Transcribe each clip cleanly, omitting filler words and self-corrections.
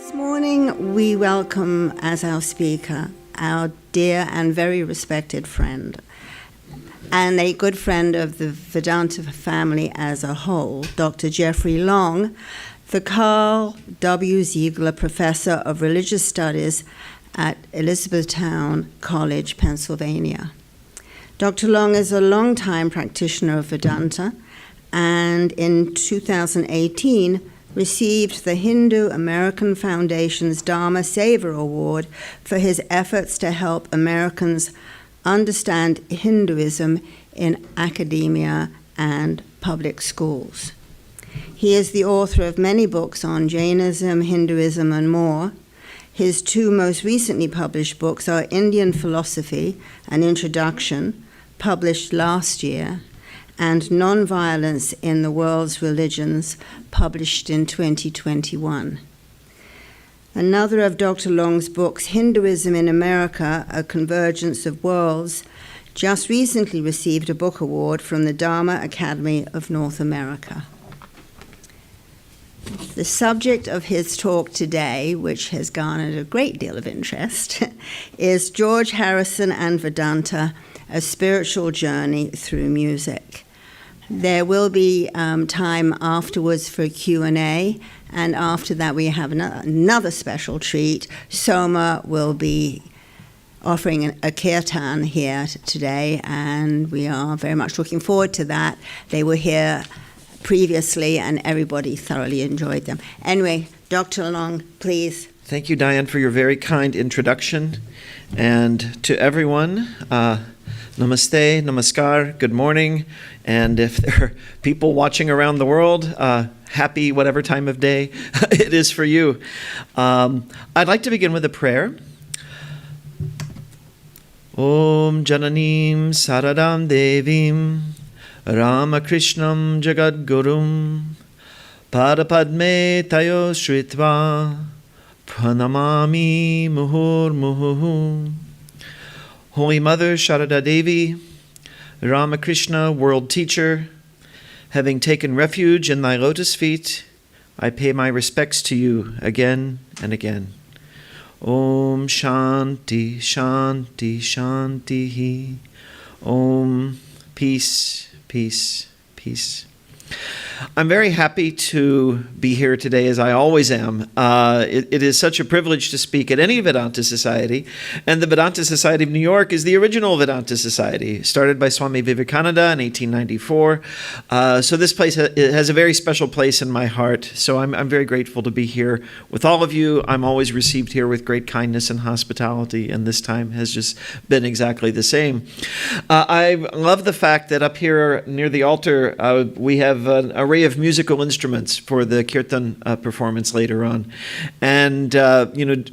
This morning, we welcome as our speaker our dear and very respected friend, and a good friend of the Vedanta family as a whole, Dr. Jeffrey Long, the Carl W. Zeigler Professor of Religious Studies at Elizabethtown College, Pennsylvania. Dr. Long is a longtime practitioner of Vedanta, and in 2018 received the Hindu American Foundation's Dharma Savor Award for his efforts to help Americans understand Hinduism in academia and public schools. He is the author of many books on Jainism, Hinduism, and more. His two most recently published books are Indian Philosophy, an Introduction, published last year, and Nonviolence in the World's Religions, published in 2021. Another of Dr. Long's books, Hinduism in America, A Convergence of Worlds, just recently received a book award from the Dharma Academy of North America. The subject of his talk today, which has garnered a great deal of interest, is George Harrison and Vedanta, A Spiritual Journey Through Music. There will be time afterwards for Q&A, and after that we have another special treat. Soma will be offering a kirtan here today, and we are very much looking forward to that. They were here previously, and everybody thoroughly enjoyed them. Anyway, Dr. Long, please. Thank you, Diane, for your very kind introduction. And to everyone, namaste, namaskar, good morning. And if there are people watching around the world, happy whatever time of day it is for you. I'd like to begin with a prayer. Om Jananim Saradam Devim Ramakrishnam Jagadgurum Padapadme Tayo Shritva Pranamami Muhur Muhuhu. Holy Mother Sharada Devi, Ramakrishna, world teacher, having taken refuge in thy lotus feet, I pay my respects to you again and again. Om Shanti, Shanti, Shanti. Om Peace, Peace, Peace. I'm very happy to be here today, as I always am. It is such a privilege to speak at any Vedanta Society, and the Vedanta Society of New York is the original Vedanta Society, started by Swami Vivekananda in 1894. So this place has a very special place in my heart, so I'm very grateful to be here with all of you. I'm always received here with great kindness and hospitality, and this time has just been exactly the same. I love the fact that up here near the altar, we have an array of musical instruments for the kirtan performance later on. And,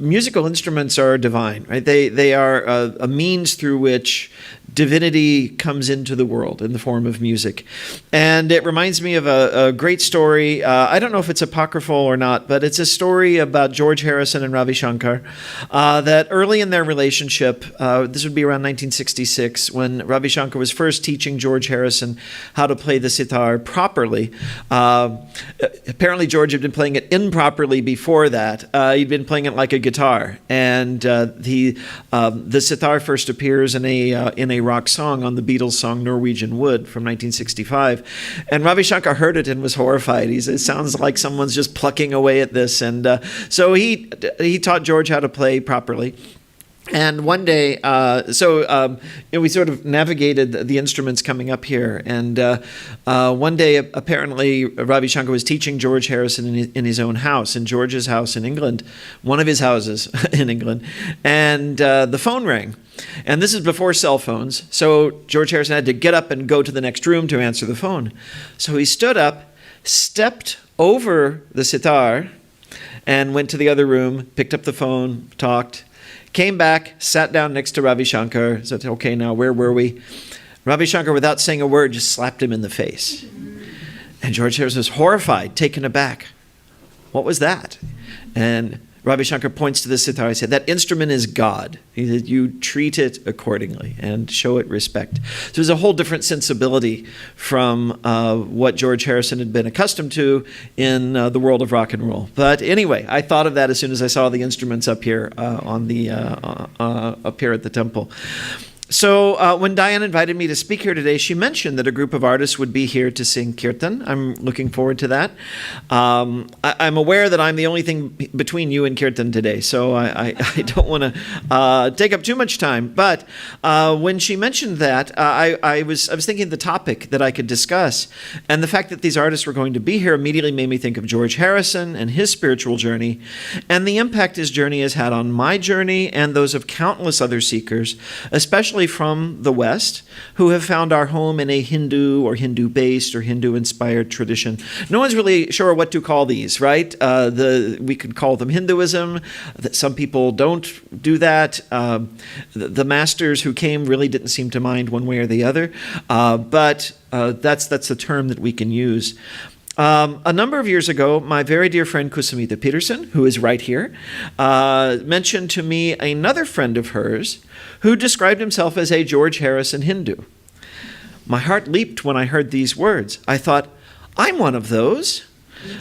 musical instruments are divine, right? They are a means through which divinity comes into the world in the form of music. And it reminds me of a great story. I don't know if it's apocryphal or not, but it's a story about George Harrison and Ravi Shankar, that early in their relationship, this would be around 1966, when Ravi Shankar was first teaching George Harrison how to play the sitar properly. Apparently George had been playing it improperly before that. He'd been playing it like a guitar. And the sitar first appears in a rock song on the Beatles song Norwegian Wood from 1965. And Ravi Shankar heard it and was horrified. He said, it sounds like someone's just plucking away at this. And so he taught George how to play properly. And one day, we sort of navigated the instruments coming up here. And one day, apparently, Ravi Shankar was teaching George Harrison in his own house, in George's house in England, one of his houses in England. And the phone rang. And this is before cell phones. So George Harrison had to get up and go to the next room to answer the phone. So he stood up, stepped over the sitar, and went to the other room, picked up the phone, talked, came back, sat down next to Ravi Shankar, said, okay, now where were we? Ravi Shankar, without saying a word, just slapped him in the face. And George Harrison was horrified, taken aback. What was that? And Ravi Shankar points to the sitar. He said, that instrument is God. He said, you treat it accordingly and show it respect. So there's a whole different sensibility from what George Harrison had been accustomed to in the world of rock and roll. But anyway, I thought of that as soon as I saw the instruments up here up here at the temple. So when Diane invited me to speak here today, she mentioned that a group of artists would be here to sing kirtan. I'm looking forward to that. I'm aware that I'm the only thing between you and kirtan today, so I don't want to take up too much time. But when she mentioned that, I was thinking of the topic that I could discuss, and the fact that these artists were going to be here immediately made me think of George Harrison and his spiritual journey, and the impact his journey has had on my journey and those of countless other seekers, especially from the West, who have found our home in a Hindu or Hindu-based or Hindu-inspired tradition. No one's really sure what to call these, right? We could call them Hinduism. Some people don't do that. The masters who came really didn't seem to mind one way or the other, but that's the term that we can use. A number of years ago, my very dear friend Kusamita Peterson, who is right here, mentioned to me another friend of hers who described himself as a George Harrison Hindu. My heart leaped when I heard these words. I thought, I'm one of those.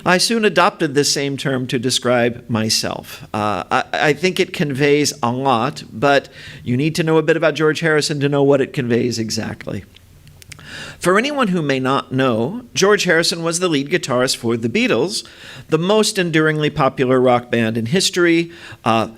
I soon adopted this same term to describe myself. I think it conveys a lot, but you need to know a bit about George Harrison to know what it conveys exactly. For anyone who may not know, George Harrison was the lead guitarist for the Beatles, the most enduringly popular rock band in history.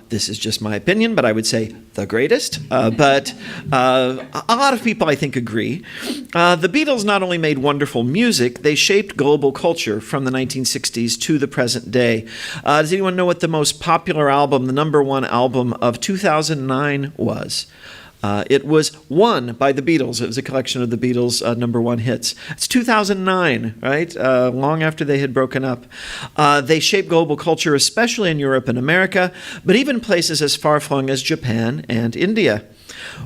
This is just my opinion, but I would say the greatest. But a lot of people, I think, agree. The Beatles not only made wonderful music, they shaped global culture from the 1960s to the present day. Does anyone know what the most popular album, the number one album of 2009 was? It was One by the Beatles. It was a collection of the Beatles' number one hits. It's 2009, right? Long after they had broken up. They shaped global culture, especially in Europe and America, but even places as far-flung as Japan and India.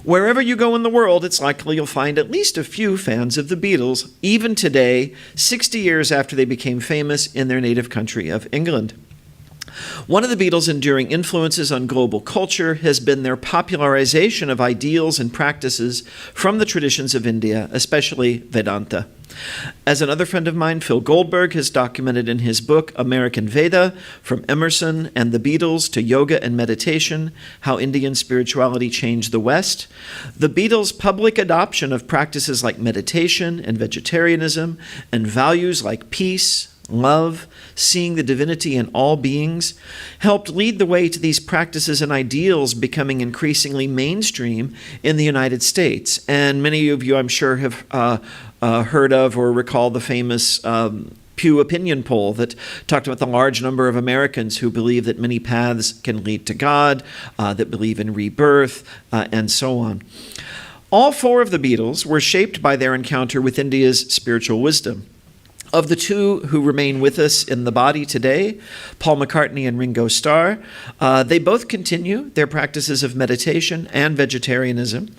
Wherever you go in the world, it's likely you'll find at least a few fans of the Beatles, even today, 60 years after they became famous in their native country of England. One of the Beatles' enduring influences on global culture has been their popularization of ideals and practices from the traditions of India, especially Vedanta. As another friend of mine, Phil Goldberg, has documented in his book, American Veda, From Emerson and the Beatles to Yoga and Meditation, How Indian Spirituality Changed the West, the Beatles' public adoption of practices like meditation and vegetarianism and values like peace, love, seeing the divinity in all beings, helped lead the way to these practices and ideals becoming increasingly mainstream in the United States. And many of you, I'm sure, have heard of or recall the famous Pew opinion poll that talked about the large number of Americans who believe that many paths can lead to God, that believe in rebirth, and so on. All four of the Beatles were shaped by their encounter with India's spiritual wisdom. Of the two who remain with us in the body today, Paul McCartney and Ringo Starr, they both continue their practices of meditation and vegetarianism.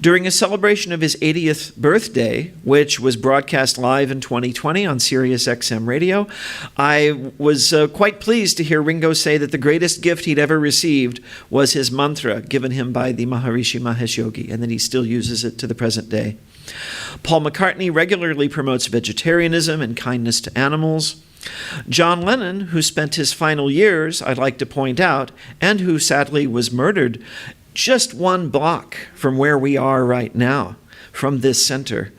During a celebration of his 80th birthday, which was broadcast live in 2020 on Sirius XM Radio, I was quite pleased to hear Ringo say that the greatest gift he'd ever received was his mantra given him by the Maharishi Mahesh Yogi, and that he still uses it to the present day. Paul McCartney regularly promotes vegetarianism and kindness to animals. John Lennon, who spent his final years, I'd like to point out, and who sadly was murdered just one block from where we are right now, from this center,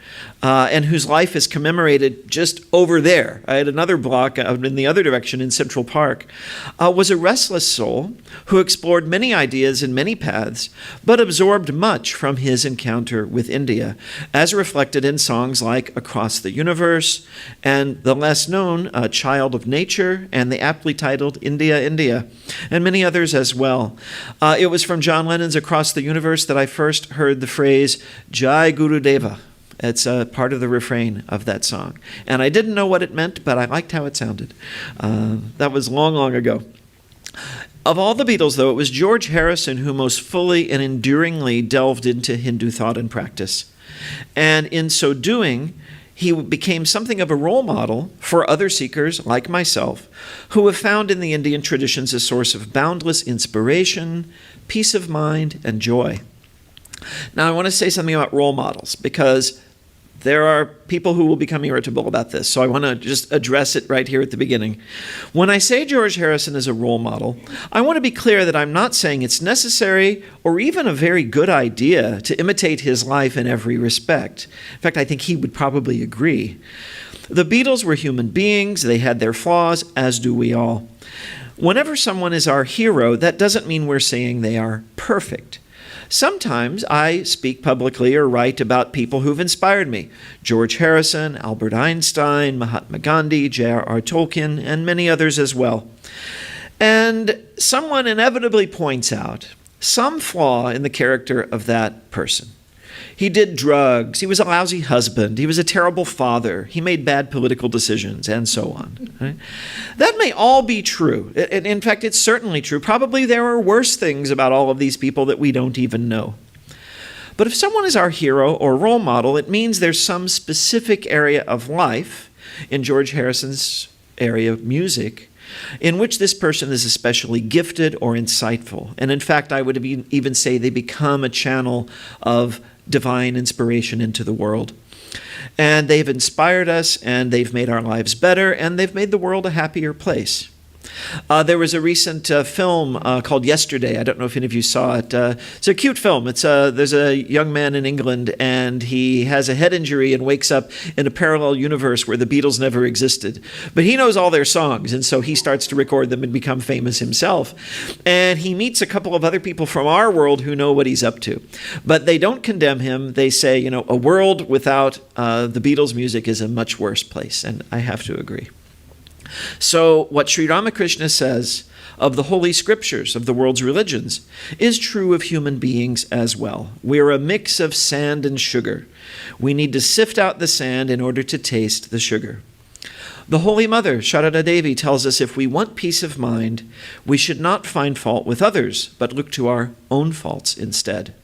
and whose life is commemorated just over there. I had another block in the other direction in Central Park, was a restless soul who explored many ideas and many paths, but absorbed much from his encounter with India, as reflected in songs like Across the Universe and the less known Child of Nature and the aptly titled India, India, and many others as well. It was from John Lennon's Across the Universe that I first heard the phrase Jai Guru Deva. It's part of the refrain of that song. And I didn't know what it meant, but I liked how it sounded. That was long, long ago. Of all the Beatles, though, it was George Harrison who most fully and enduringly delved into Hindu thought and practice. And in so doing, he became something of a role model for other seekers like myself who have found in the Indian traditions a source of boundless inspiration, peace of mind, and joy. Now, I want to say something about role models because there are people who will become irritable about this, so I want to just address it right here at the beginning. When I say George Harrison is a role model, I want to be clear that I'm not saying it's necessary or even a very good idea to imitate his life in every respect. In fact, I think he would probably agree. The Beatles were human beings. They had their flaws, as do we all. Whenever someone is our hero, that doesn't mean we're saying they are perfect. Sometimes I speak publicly or write about people who've inspired me. George Harrison, Albert Einstein, Mahatma Gandhi, J.R.R. Tolkien, and many others as well. And someone inevitably points out some flaw in the character of that person. He did drugs, he was a lousy husband, he was a terrible father, he made bad political decisions, and so on. Right? That may all be true. In fact, it's certainly true. Probably there are worse things about all of these people that we don't even know. But if someone is our hero or role model, it means there's some specific area of life, in George Harrison's area of music, in which this person is especially gifted or insightful. And in fact, I would even say they become a channel of divine inspiration into the world. And they've inspired us, and they've made our lives better, and they've made the world a happier place. There was a recent film called Yesterday. I don't know if any of you saw it. It's a cute film. There's a young man in England, and he has a head injury and wakes up in a parallel universe where the Beatles never existed. But he knows all their songs, and so he starts to record them and become famous himself. And he meets a couple of other people from our world who know what he's up to. But they don't condemn him. They say, a world without the Beatles' music is a much worse place, and I have to agree. So what Sri Ramakrishna says of the holy scriptures of the world's religions is true of human beings as well. We're a mix of sand and sugar. We need to sift out the sand in order to taste the sugar. The Holy Mother, Sharada Devi, tells us if we want peace of mind, we should not find fault with others, but look to our own faults instead.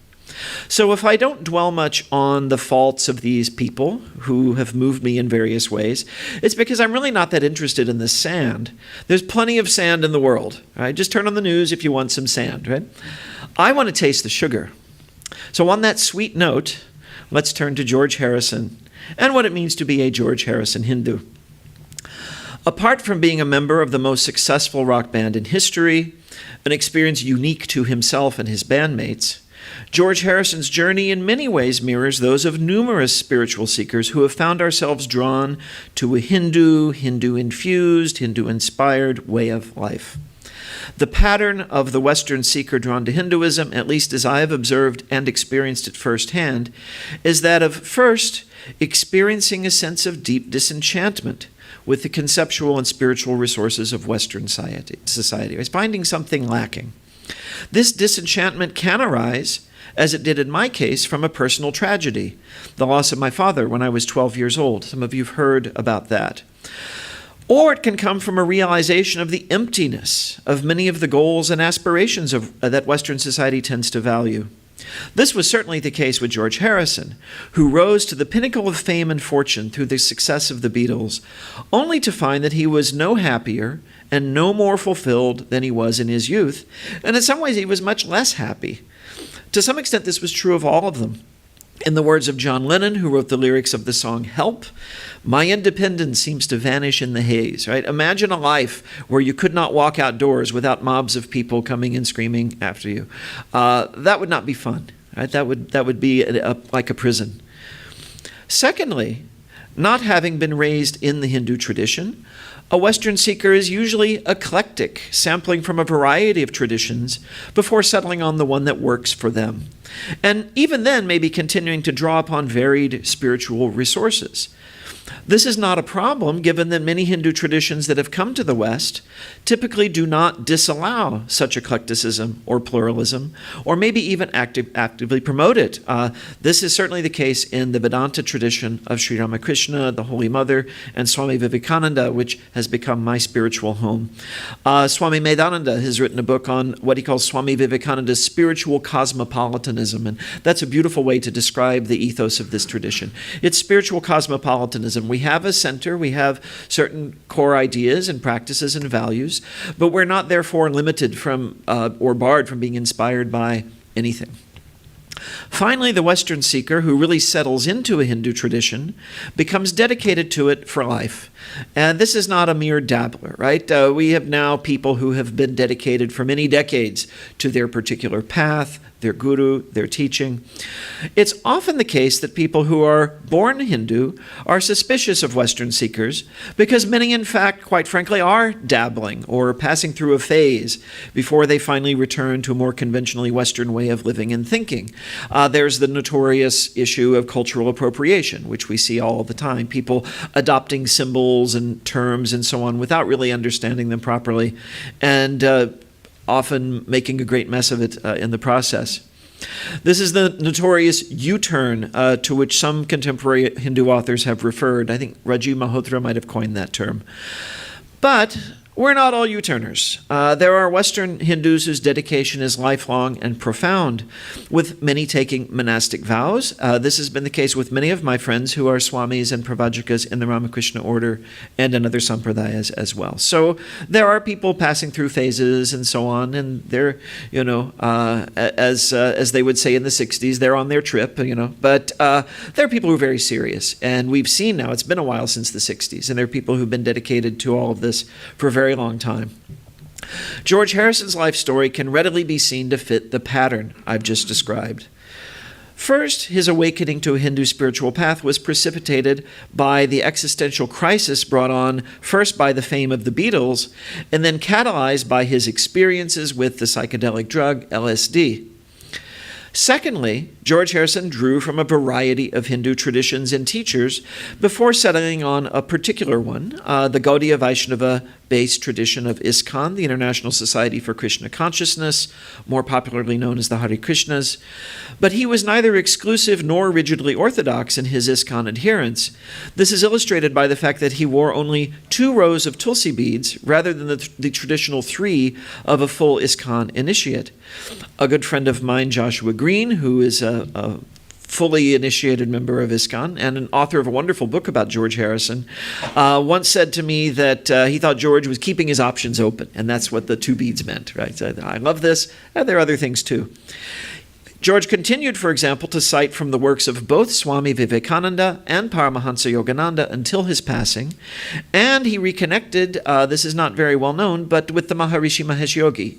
So if I don't dwell much on the faults of these people who have moved me in various ways, it's because I'm really not that interested in the sand. There's plenty of sand in the world, right? Just turn on the news if you want some sand, right? I want to taste the sugar. So on that sweet note, let's turn to George Harrison and what it means to be a George Harrison Hindu. Apart from being a member of the most successful rock band in history, an experience unique to himself and his bandmates, George Harrison's journey in many ways mirrors those of numerous spiritual seekers who have found ourselves drawn to a Hindu-infused, Hindu-inspired way of life. The pattern of the Western seeker drawn to Hinduism, at least as I have observed and experienced it firsthand, is that of first experiencing a sense of deep disenchantment with the conceptual and spiritual resources of Western society. It's finding something lacking. This disenchantment can arise, as it did in my case, from a personal tragedy, the loss of my father when I was 12 years old. Some of you have heard about that. Or it can come from a realization of the emptiness of many of the goals and aspirations that Western society tends to value. This was certainly the case with George Harrison, who rose to the pinnacle of fame and fortune through the success of the Beatles, only to find that he was no happier and no more fulfilled than he was in his youth, and in some ways he was much less happy. To some extent, this was true of all of them. In the words of John Lennon, who wrote the lyrics of the song Help, "My independence seems to vanish in the haze," right? Imagine a life where you could not walk outdoors without mobs of people coming and screaming after you. That would not be fun, right? That would be like a prison. Secondly, not having been raised in the Hindu tradition, a Western seeker is usually eclectic, sampling from a variety of traditions before settling on the one that works for them. And even then, maybe continuing to draw upon varied spiritual resources. This is not a problem, given that many Hindu traditions that have come to the West typically do not disallow such eclecticism or pluralism, or maybe even actively promote it. This is certainly the case in the Vedanta tradition of Sri Ramakrishna, the Holy Mother, and Swami Vivekananda, which has become my spiritual home. Swami Medhananda has written a book on what he calls Swami Vivekananda's spiritual cosmopolitanism, and that's a beautiful way to describe the ethos of this tradition. It's spiritual cosmopolitanism. We have a center, we have certain core ideas and practices and values, but we're not therefore limited from or barred from being inspired by anything. Finally, the Western seeker who really settles into a Hindu tradition becomes dedicated to it for life. And this is not a mere dabbler, right? We have now people who have been dedicated for many decades to their particular path, their guru, their teaching. It's often the case that people who are born Hindu are suspicious of Western seekers because many, in fact, quite frankly, are dabbling or passing through a phase before they finally return to a more conventionally Western way of living and thinking. There's the notorious issue of cultural appropriation, which we see all the time, people adopting symbols and terms and so on without really understanding them properly, and often making a great mess of it in the process. This is the notorious U-turn to which some contemporary Hindu authors have referred. I think Rajiv Malhotra might have coined that term. But we're not all U-turners. There are Western Hindus whose dedication is lifelong and profound, with many taking monastic vows. This has been the case with many of my friends who are Swamis and Pravajakas in the Ramakrishna order and in other sampradayas as well. So there are people passing through phases and so on, and they're, as they would say in the 60s, they're on their trip, But there are people who are very serious, and we've seen now, it's been a while since the 60s, and there are people who've been dedicated to all of this for a very long time. George Harrison's life story can readily be seen to fit the pattern I've just described. First, his awakening to a Hindu spiritual path was precipitated by the existential crisis brought on first by the fame of the Beatles, and then catalyzed by his experiences with the psychedelic drug LSD. Secondly, George Harrison drew from a variety of Hindu traditions and teachers before settling on a particular one, the Gaudiya Vaishnava-based tradition of ISKCON, the International Society for Krishna Consciousness, more popularly known as the Hare Krishnas. But he was neither exclusive nor rigidly orthodox in his ISKCON adherence. This is illustrated by the fact that he wore only 2 rows of tulsi beads rather than the traditional 3 of a full ISKCON initiate. A good friend of mine, Joshua Green, who is a fully initiated member of ISKCON and an author of a wonderful book about George Harrison, once said to me that he thought George was keeping his options open, and that's what the 2 beads meant, right? So I love this, and there are other things too. George continued, for example, to cite from the works of both Swami Vivekananda and Paramahansa Yogananda until his passing, and he reconnected, this is not very well known, but with the Maharishi Mahesh Yogi.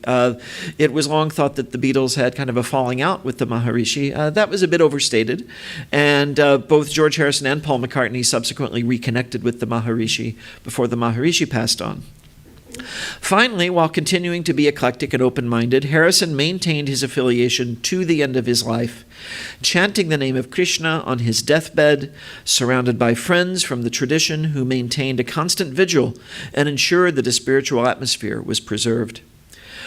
It was long thought that the Beatles had kind of a falling out with the Maharishi. That was a bit overstated, and both George Harrison and Paul McCartney subsequently reconnected with the Maharishi before the Maharishi passed on. Finally, while continuing to be eclectic and open-minded, Harrison maintained his affiliation to the end of his life, chanting the name of Krishna on his deathbed, surrounded by friends from the tradition who maintained a constant vigil and ensured that a spiritual atmosphere was preserved.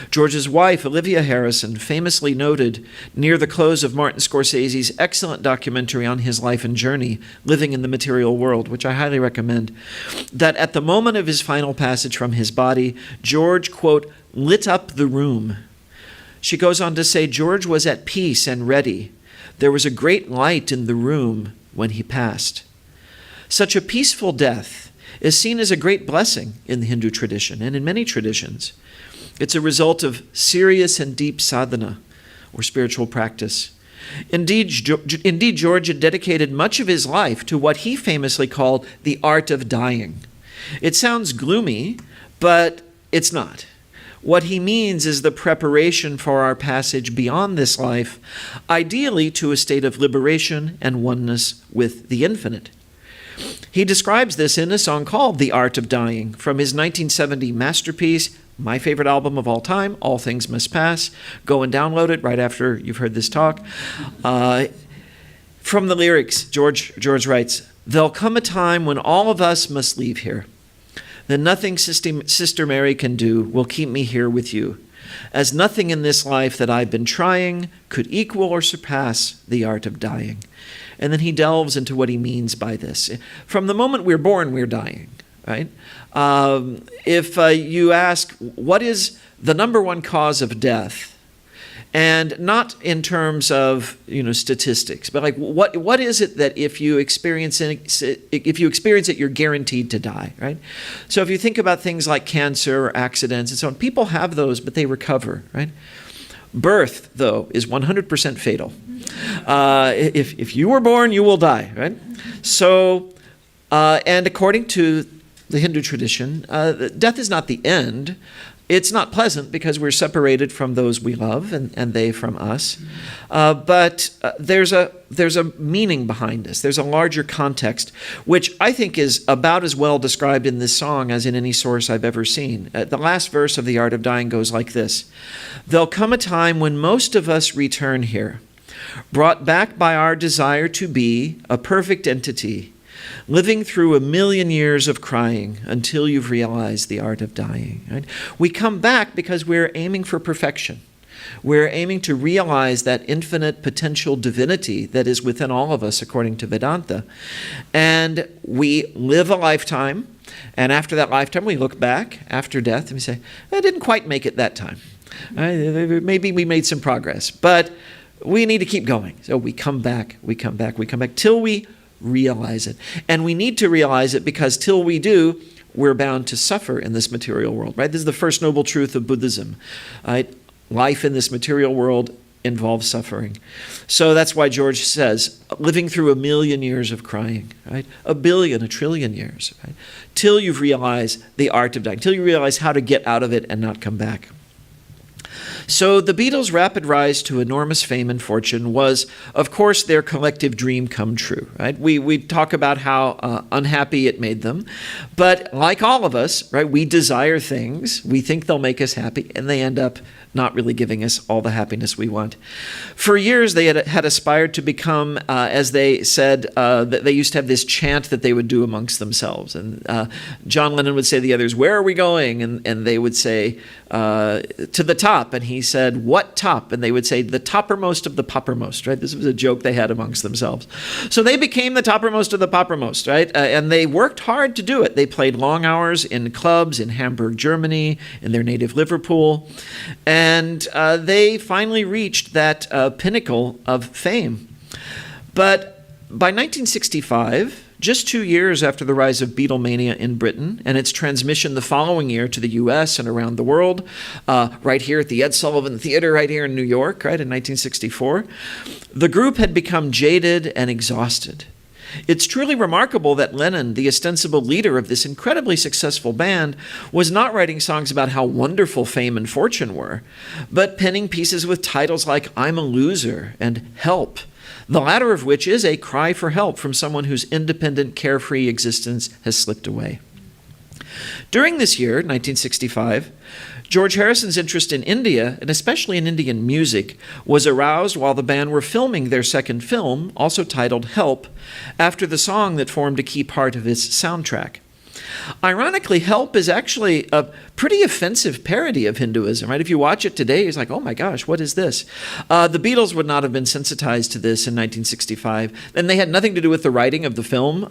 George's wife, Olivia Harrison, famously noted near the close of Martin Scorsese's excellent documentary on his life and journey, Living in the Material World, which I highly recommend, that at the moment of his final passage from his body, George, quote, lit up the room. She goes on to say, George was at peace and ready. There was a great light in the room when he passed. Such a peaceful death is seen as a great blessing in the Hindu tradition and in many traditions. It's a result of serious and deep sadhana, or spiritual practice. Indeed, George had dedicated much of his life to what he famously called the art of dying. It sounds gloomy, but it's not. What he means is the preparation for our passage beyond this life, ideally to a state of liberation and oneness with the infinite. He describes this in a song called The Art of Dying from his 1970 masterpiece, my favorite album of all time, All Things Must Pass. Go and download it right after you've heard this talk. From the lyrics, George writes, "There'll come a time when all of us must leave here. Then nothing Sister Mary can do will keep me here with you, as nothing in this life that I've been trying could equal or surpass the art of dying." And then he delves into what he means by this. From the moment we're born, we're dying, right? If you ask, what is the number one cause of death? And not in terms of statistics, but like what is it that if you experience it, you're guaranteed to die, right? So if you think about things like cancer or accidents and so on, people have those, but they recover, right? Birth, though, is 100% fatal. If you were born, you will die, right? So, and according to the Hindu tradition, death is not the end. It's not pleasant because we're separated from those we love and they from us. But there's a meaning behind this. There's a larger context, which I think is about as well described in this song as in any source I've ever seen. The last verse of The Art of Dying goes like this: "There'll come a time when most of us return here, brought back by our desire to be a perfect entity, living through 1,000,000 years of crying until you've realized the art of dying." Right? We come back because we're aiming for perfection. We're aiming to realize that infinite potential divinity that is within all of us, according to Vedanta. And we live a lifetime, and after that lifetime, we look back after death and we say, I didn't quite make it that time. Maybe we made some progress, but we need to keep going. So we come back till we realize it. And we need to realize it because till we do, we're bound to suffer in this material world, right? This is the first noble truth of Buddhism, right? Life in this material world involves suffering. So that's why George says, living through 1,000,000 years of crying, right? 1,000,000,000, 1,000,000,000,000 years, right? Till you've realized the art of dying, till you realize how to get out of it and not come back. So the Beatles' rapid rise to enormous fame and fortune was, of course, their collective dream come true, right? We talk about how unhappy it made them, but like all of us, right, we desire things, we think they'll make us happy, and they end up not really giving us all the happiness we want. For years, they had aspired to become, as they said, that they used to have this chant that they would do amongst themselves. And John Lennon would say to the others, "Where are we going?" And they would say, "To the top." And he said, "What top?" And they would say, "The toppermost of the poppermost," right? This was a joke they had amongst themselves. So they became the toppermost of the poppermost, right? And they worked hard to do it. They played long hours in clubs in Hamburg, Germany, in their native Liverpool. And they finally reached that pinnacle of fame. But by 1965, just 2 years after the rise of Beatlemania in Britain and its transmission the following year to the US and around the world, right here at the Ed Sullivan Theater right here in New York, right, in 1964, the group had become jaded and exhausted. It's truly remarkable that Lennon, the ostensible leader of this incredibly successful band, was not writing songs about how wonderful fame and fortune were, but penning pieces with titles like "I'm a Loser" and "Help," the latter of which is a cry for help from someone whose independent, carefree existence has slipped away. During this year, 1965, George Harrison's interest in India, and especially in Indian music, was aroused while the band were filming their second film, also titled "Help," after the song that formed a key part of its soundtrack. Ironically, "Help" is actually a pretty offensive parody of Hinduism, right? If you watch it today, it's like, oh my gosh, what is this? The Beatles would not have been sensitized to this in 1965, and they had nothing to do with the writing of the film.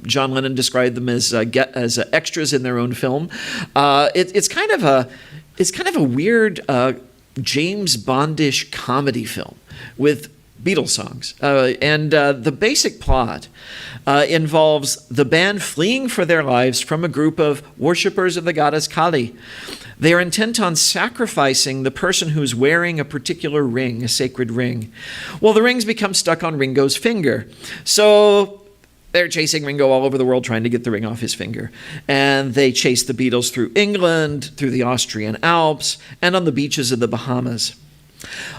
John Lennon described them as extras in their own film. It's kind of a weird James Bondish comedy film with Beatles songs. And the basic plot involves the band fleeing for their lives from a group of worshippers of the goddess Kali. They are intent on sacrificing the person who's wearing a particular ring, a sacred ring. Well, the rings become stuck on Ringo's finger. So they're chasing Ringo all over the world trying to get the ring off his finger. And they chase the Beatles through England, through the Austrian Alps, and on the beaches of the Bahamas.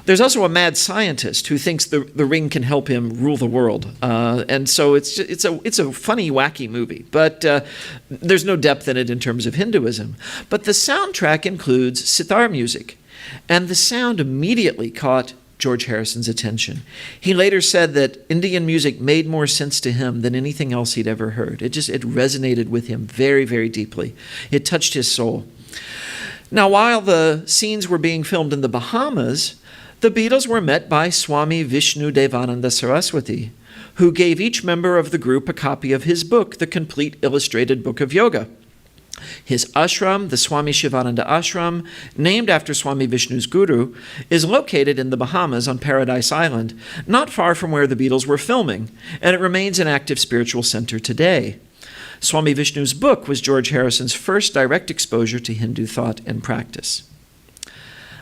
There's also a mad scientist who thinks the ring can help him rule the world, and so it's a funny, wacky movie. But there's no depth in it in terms of Hinduism. But the soundtrack includes sitar music, and the sound immediately caught George Harrison's attention. He later said that Indian music made more sense to him than anything else he'd ever heard. It resonated with him very, very deeply. It touched his soul. Now, while the scenes were being filmed in the Bahamas, the Beatles were met by Swami Vishnu Devananda Saraswati, who gave each member of the group a copy of his book, The Complete Illustrated Book of Yoga. His ashram, the Swami Shivananda Ashram, named after Swami Vishnu's guru, is located in the Bahamas on Paradise Island, not far from where the Beatles were filming, and it remains an active spiritual center today. Swami Vishnu's book was George Harrison's first direct exposure to Hindu thought and practice.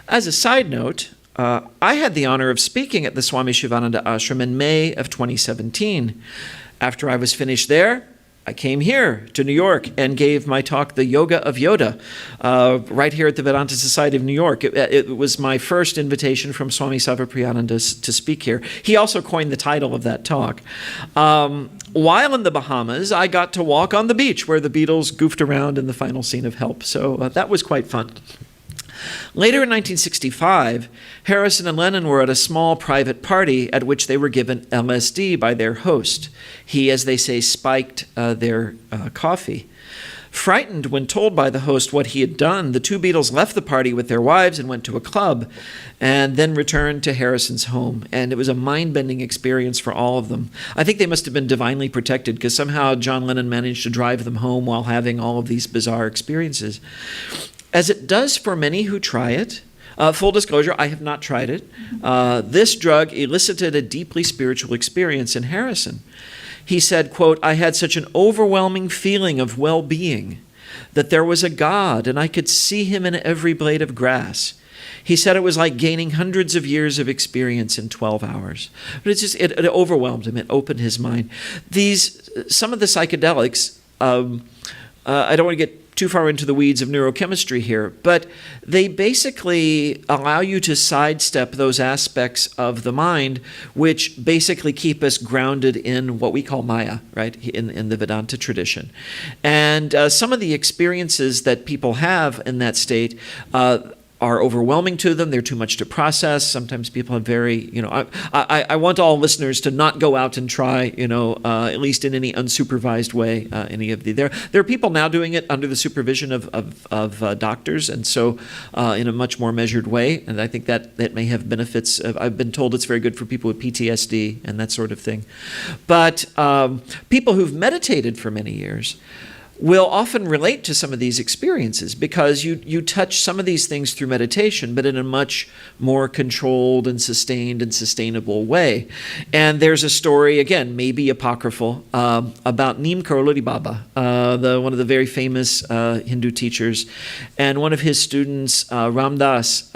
As a side note, I had the honor of speaking at the Swami Shivananda Ashram in May of 2017. After I was finished there, I came here to New York and gave my talk, The Yoga of Yoda, right here at the Vedanta Society of New York. It was my first invitation from Swami Sarvapriyananda to speak here. He also coined the title of that talk. While in the Bahamas, I got to walk on the beach where the Beatles goofed around in the final scene of Help. So that was quite fun. Later in 1965, Harrison and Lennon were at a small private party at which they were given LSD by their host. He, as they say, spiked their coffee. Frightened when told by the host what he had done, the two Beatles left the party with their wives and went to a club, and then returned to Harrison's home. And it was a mind-bending experience for all of them. I think they must have been divinely protected, because somehow John Lennon managed to drive them home while having all of these bizarre experiences. As it does for many who try it, full disclosure, I have not tried it. This drug elicited a deeply spiritual experience in Harrison. He said, quote, "I had such an overwhelming feeling of well-being, that there was a God and I could see him in every blade of grass. He said it was like gaining hundreds of years of experience in 12 hours. But it overwhelmed him. It opened his mind. Some of the psychedelics, I don't want to get too far into the weeds of neurochemistry here, but they basically allow you to sidestep those aspects of the mind which basically keep us grounded in what we call Maya, right, in the Vedanta tradition. And some of the experiences that people have in that state are overwhelming to them. They're too much to process. Sometimes people have I want all listeners to not go out and try, at least in any unsupervised way, any of the. There are people now doing it under the supervision of doctors, and so in a much more measured way. And I think that may have benefits. I've been told it's very good for people with PTSD and that sort of thing. But people who've meditated for many years will often relate to some of these experiences, because you touch some of these things through meditation, but in a much more controlled and sustained and sustainable way. And there's a story, again, maybe apocryphal, about Neem Karoli Baba, one of the very famous Hindu teachers, and one of his students, Ram Das,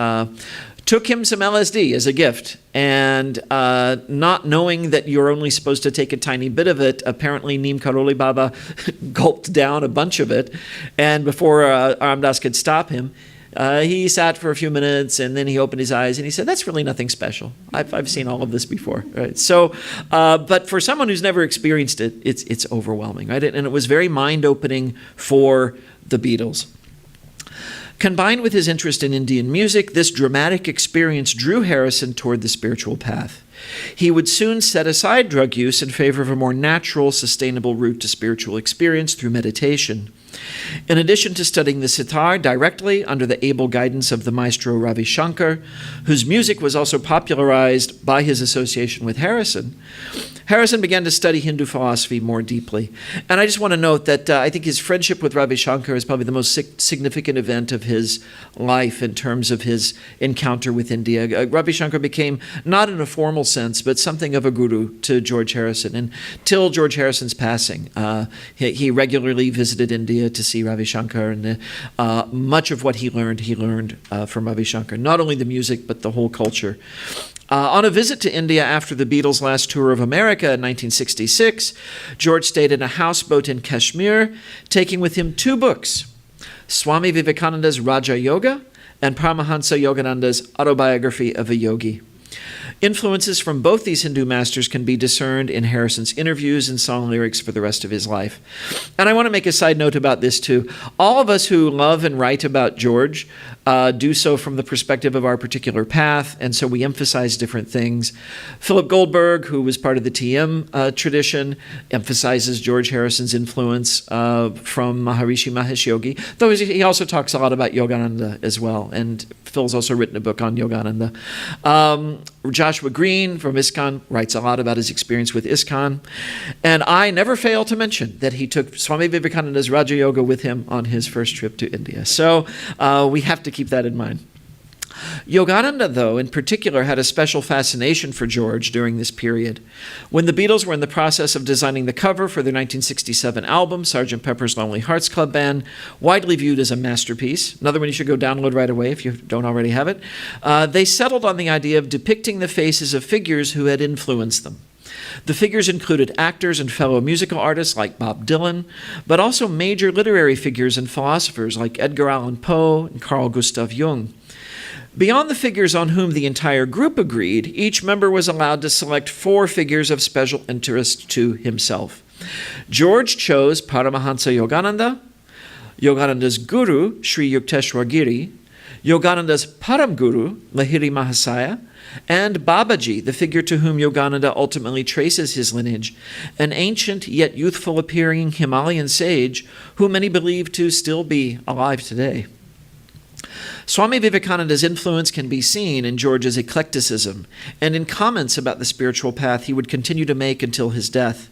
took him some LSD as a gift, and not knowing that you're only supposed to take a tiny bit of it, apparently Neem Karoli Baba gulped down a bunch of it, and before Ram Das could stop him, he sat for a few minutes, and then he opened his eyes, and he said, "That's really nothing special. I've seen all of this before." Right? So, but for someone who's never experienced it, it's overwhelming, right? And it was very mind-opening for the Beatles. Combined with his interest in Indian music, this dramatic experience drew Harrison toward the spiritual path. He would soon set aside drug use in favor of a more natural, sustainable route to spiritual experience through meditation. In addition to studying the sitar directly under the able guidance of the maestro Ravi Shankar, whose music was also popularized by his association with Harrison, Harrison began to study Hindu philosophy more deeply. And I just want to note that I think his friendship with Ravi Shankar is probably the most significant event of his life in terms of his encounter with India. Ravi Shankar became, not in a formal sense, but something of a guru to George Harrison. And till George Harrison's passing, he regularly visited India to see Ravi Shankar, and much of what he learned from Ravi Shankar, not only the music, but the whole culture. On a visit to India after the Beatles' last tour of America in 1966, George stayed in a houseboat in Kashmir, taking with him two books, Swami Vivekananda's Raja Yoga and Paramahansa Yogananda's Autobiography of a Yogi. Influences from both these Hindu masters can be discerned in Harrison's interviews and song lyrics for the rest of his life. And I want to make a side note about this too. All of us who love and write about George do so from the perspective of our particular path, and so we emphasize different things. Philip Goldberg, who was part of the TM tradition, emphasizes George Harrison's influence from Maharishi Mahesh Yogi, though he also talks a lot about Yogananda as well, and Phil's also written a book on Yogananda. Joshua Green from ISKCON writes a lot about his experience with ISKCON, and I never fail to mention that he took Swami Vivekananda's Raja Yoga with him on his first trip to India. So we have to keep that in mind. Yogananda, though, in particular, had a special fascination for George during this period. When the Beatles were in the process of designing the cover for their 1967 album, Sgt. Pepper's Lonely Hearts Club Band, widely viewed as a masterpiece, another one you should go download right away if you don't already have it, they settled on the idea of depicting the faces of figures who had influenced them. The figures included actors and fellow musical artists like Bob Dylan, but also major literary figures and philosophers like Edgar Allan Poe and Carl Gustav Jung. Beyond the figures on whom the entire group agreed, each member was allowed to select 4 figures of special interest to himself. George chose Paramahansa Yogananda, Yogananda's guru, Sri Yukteswar Giri, Yogananda's Param Guru, Lahiri Mahasaya, and Babaji, the figure to whom Yogananda ultimately traces his lineage, an ancient yet youthful-appearing Himalayan sage who many believe to still be alive today. Swami Vivekananda's influence can be seen in George's eclecticism and in comments about the spiritual path he would continue to make until his death.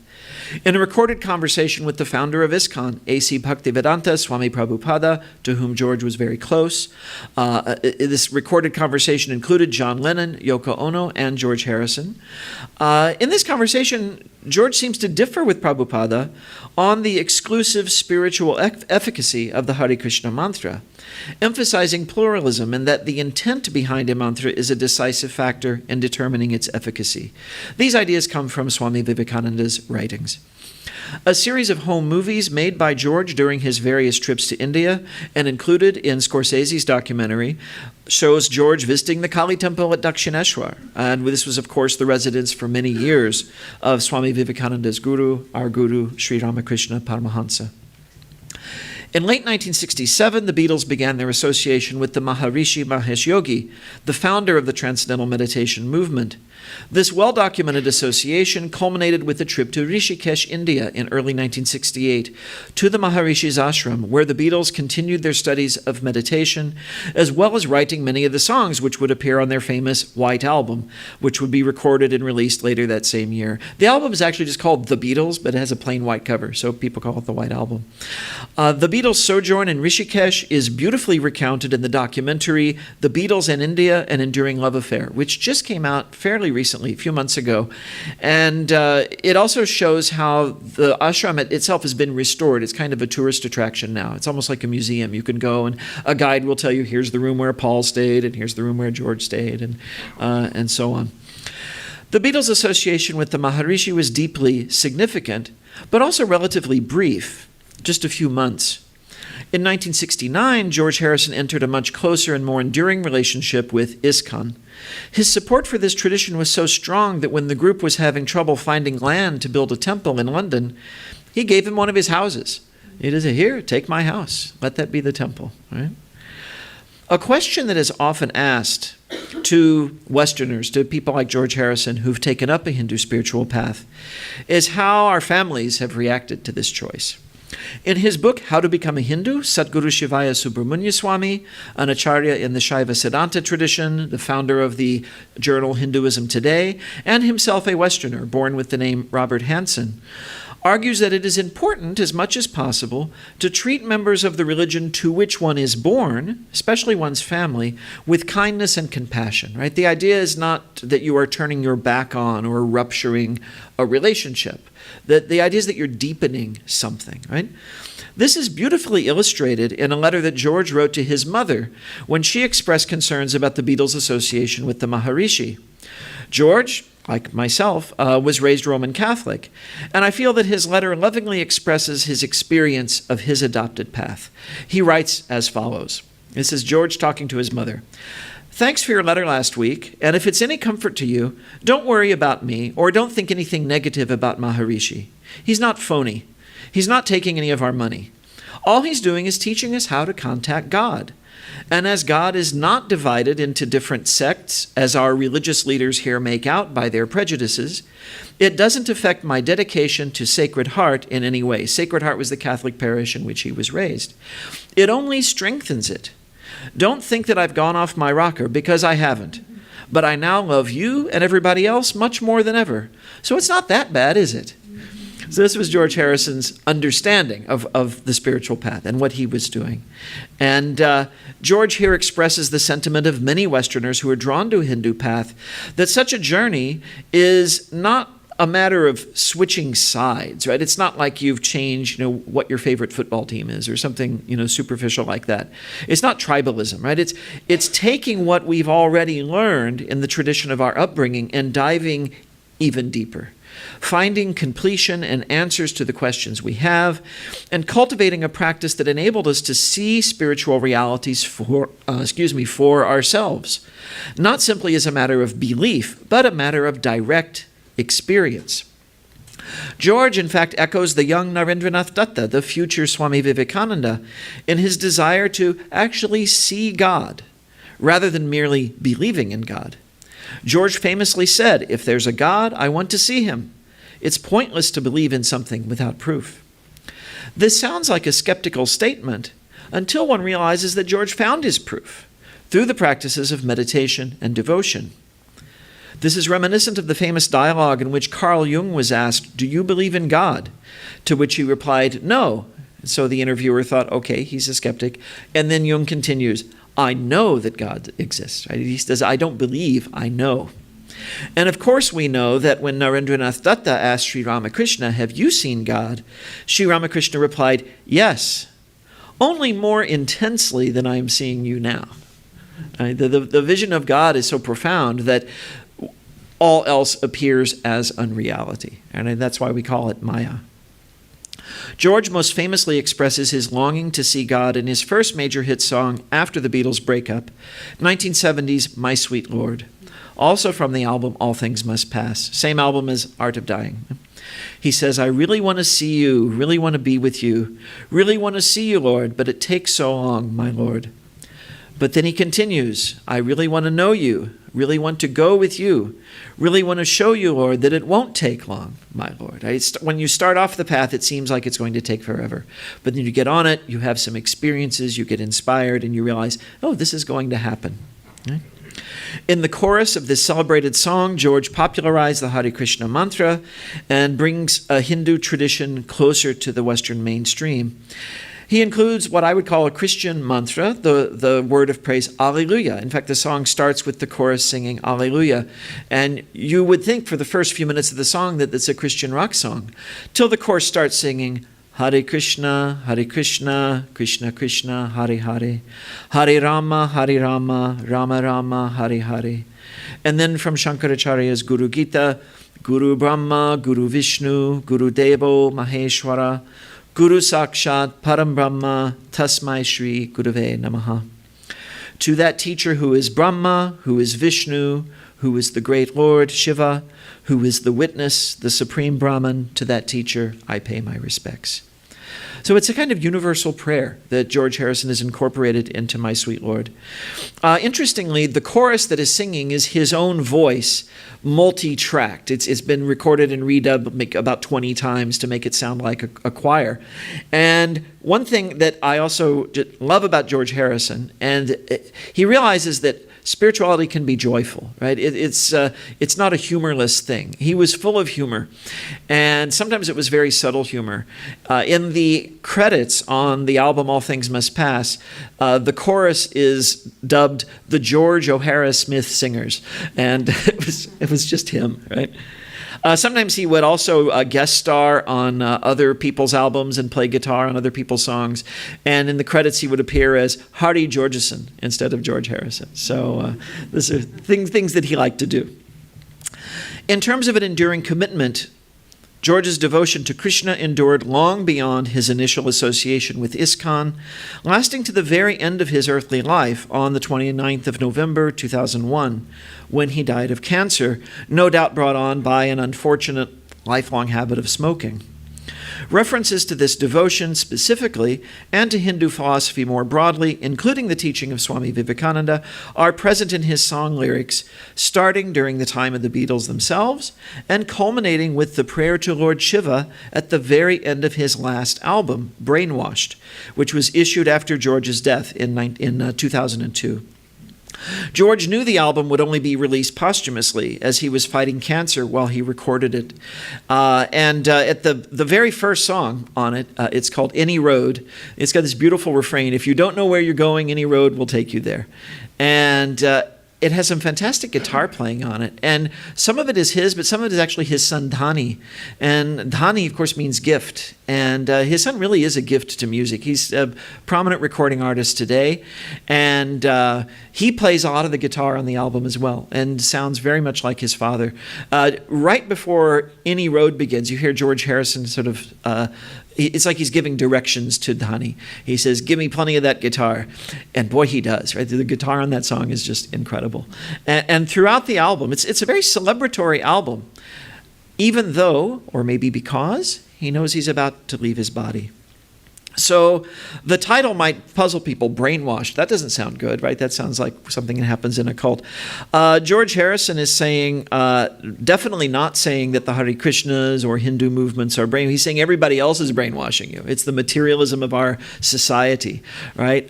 In a recorded conversation with the founder of ISKCON, A.C. Bhaktivedanta Swami Prabhupada, to whom George was very close, this recorded conversation included John Lennon, Yoko Ono, and George Harrison. In this conversation, George seems to differ with Prabhupada on the exclusive spiritual efficacy of the Hare Krishna mantra, emphasizing pluralism and that the intent behind a mantra is a decisive factor in determining its efficacy. These ideas come from Swami Vivekananda's writings. A series of home movies made by George during his various trips to India and included in Scorsese's documentary shows George visiting the Kali temple at Dakshineshwar. And this was, of course, the residence for many years of Swami Vivekananda's guru, our guru, Sri Ramakrishna Paramahansa. In late 1967, the Beatles began their association with the Maharishi Mahesh Yogi, the founder of the Transcendental Meditation movement. This well-documented association culminated with a trip to Rishikesh, India in early 1968 to the Maharishi's ashram, where the Beatles continued their studies of meditation, as well as writing many of the songs which would appear on their famous White Album, which would be recorded and released later that same year. The album is actually just called The Beatles, but it has a plain white cover, so people call it the White Album. The Beatles' sojourn in Rishikesh is beautifully recounted in the documentary The Beatles and India, An Enduring Love Affair, which just came out fairly recently, a few months ago. And it also shows how the ashram itself has been restored. It's kind of a tourist attraction now. It's almost like a museum. You can go and a guide will tell you, here's the room where Paul stayed, and here's the room where George stayed, and so on. The Beatles' association with the Maharishi was deeply significant, but also relatively brief, just a few months. In 1969, George Harrison entered a much closer and more enduring relationship with ISKCON. His support for this tradition was so strong that when the group was having trouble finding land to build a temple in London, he gave him one of his houses. He said, here, take my house. Let that be the temple. Right? A question that is often asked to Westerners, to people like George Harrison who've taken up a Hindu spiritual path, is how our families have reacted to this choice. In his book, How to Become a Hindu, Sadguru Shivaya Subramanya Swami, an acharya in the Shaiva Siddhanta tradition, the founder of the journal Hinduism Today, and himself a Westerner born with the name Robert Hansen, argues that it is important, as much as possible, to treat members of the religion to which one is born, especially one's family, with kindness and compassion. Right? The idea is not that you are turning your back on or rupturing a relationship. The idea is that you're deepening something. Right? This is beautifully illustrated in a letter that George wrote to his mother when she expressed concerns about the Beatles' association with the Maharishi. George, like myself, was raised Roman Catholic, and I feel that his letter lovingly expresses his experience of his adopted path. He writes as follows. This is George talking to his mother. Thanks for your letter last week, and if it's any comfort to you, don't worry about me or don't think anything negative about Maharishi. He's not phony. He's not taking any of our money. All he's doing is teaching us how to contact God. And as God is not divided into different sects, as our religious leaders here make out by their prejudices, it doesn't affect my dedication to Sacred Heart in any way. Sacred Heart was the Catholic parish in which he was raised. It only strengthens it. Don't think that I've gone off my rocker, because I haven't. But I now love you and everybody else much more than ever. So it's not that bad, is it? So this was George Harrison's understanding of the spiritual path and what he was doing. And George here expresses the sentiment of many Westerners who are drawn to a Hindu path, that such a journey is not a matter of switching sides, right? It's not like you've changed, what your favorite football team is or something, superficial like that. It's not tribalism, right? It's taking what we've already learned in the tradition of our upbringing and diving even deeper, finding completion and answers to the questions we have, and cultivating a practice that enabled us to see spiritual realities for ourselves, not simply as a matter of belief, but a matter of direct experience. George, in fact, echoes the young Narendranath Datta, the future Swami Vivekananda, in his desire to actually see God, rather than merely believing in God. George famously said, "If there's a God, I want to see him. It's pointless to believe in something without proof." This sounds like a skeptical statement until one realizes that George found his proof through the practices of meditation and devotion. This is reminiscent of the famous dialogue in which Carl Jung was asked, "Do you believe in God?" To which he replied, "No." So the interviewer thought, okay, he's a skeptic. And then Jung continues, "I know that God exists." Right? He says, "I don't believe, I know." And of course we know that when Narendranath Datta asked Sri Ramakrishna, "Have you seen God?" Sri Ramakrishna replied, "Yes, only more intensely than I am seeing you now." The vision of God is so profound that all else appears as unreality. And that's why we call it Maya. George most famously expresses his longing to see God in his first major hit song after the Beatles' breakup, 1970's My Sweet Lord, also from the album All Things Must Pass, same album as Art of Dying. He says, "I really want to see you, really want to be with you, really want to see you, Lord, but it takes so long, my Lord." But then he continues, "I really want to know you, really want to go with you, really want to show you, Lord, that it won't take long, my Lord." When you start off the path, it seems like it's going to take forever. But then you get on it, you have some experiences, you get inspired, and you realize, oh, this is going to happen. Right? In the chorus of this celebrated song, George popularized the Hare Krishna mantra and brings a Hindu tradition closer to the Western mainstream. He includes what I would call a Christian mantra, the word of praise, Alleluia. In fact, the song starts with the chorus singing Alleluia. And you would think for the first few minutes of the song that it's a Christian rock song, till the chorus starts singing Hare Krishna, Krishna Krishna, Hare Hare, Hare Rama, Rama Rama, Hare Hare. And then from Shankaracharya's Guru Gita, Guru Brahma, Guru Vishnu, Guru Devo, Maheshwara, Guru Sakshat Param Brahma Tasmai Shri Gurave Namaha. To that teacher who is Brahma, who is Vishnu, who is the great Lord Shiva, who is the witness, the supreme Brahman, to that teacher I pay my respects. So it's a kind of universal prayer that George Harrison has incorporated into My Sweet Lord. Interestingly, the chorus that is singing is his own voice, multi-tracked. It's been recorded and redubbed about 20 times to make it sound like a choir. And one thing that I also love about George Harrison, and he realizes that spirituality can be joyful, right? It's not a humorless thing. He was full of humor, and sometimes it was very subtle humor. In the credits on the album All Things Must Pass, the chorus is dubbed the George O'Hara Smith Singers, and it was just him, right? Sometimes he would also guest star on other people's albums and play guitar on other people's songs. And in the credits, he would appear as Hardy Georgeson instead of George Harrison. So these are things that he liked to do. In terms of an enduring commitment, George's devotion to Krishna endured long beyond his initial association with ISKCON, lasting to the very end of his earthly life on the 29th of November, 2001, when he died of cancer, no doubt brought on by an unfortunate lifelong habit of smoking. References to this devotion specifically, and to Hindu philosophy more broadly, including the teaching of Swami Vivekananda, are present in his song lyrics, starting during the time of the Beatles themselves, and culminating with the prayer to Lord Shiva at the very end of his last album, Brainwashed, which was issued after George's death in 2002. George knew the album would only be released posthumously, as he was fighting cancer while he recorded it. At the very first song on it, it's called Any Road. It's got this beautiful refrain, "If you don't know where you're going, any road will take you there." And it has some fantastic guitar playing on it. And some of it is his, but some of it is actually his son, Dhani. And Dhani, of course, means gift. And his son really is a gift to music. He's a prominent recording artist today. And he plays a lot of the guitar on the album as well, and sounds very much like his father. Right before Any Road begins, you hear George Harrison sort of... it's like he's giving directions to Dhani. He says, "Give me plenty of that guitar." And boy, he does, right? The guitar on that song is just incredible. And throughout the album, it's a very celebratory album, even though, or maybe because, he knows he's about to leave his body. So the title might puzzle people, Brainwashed. That doesn't sound good, right? That sounds like something that happens in a cult. George Harrison is saying, definitely not saying that the Hare Krishnas or Hindu movements are brainwashing. He's saying everybody else is brainwashing you. It's the materialism of our society, right?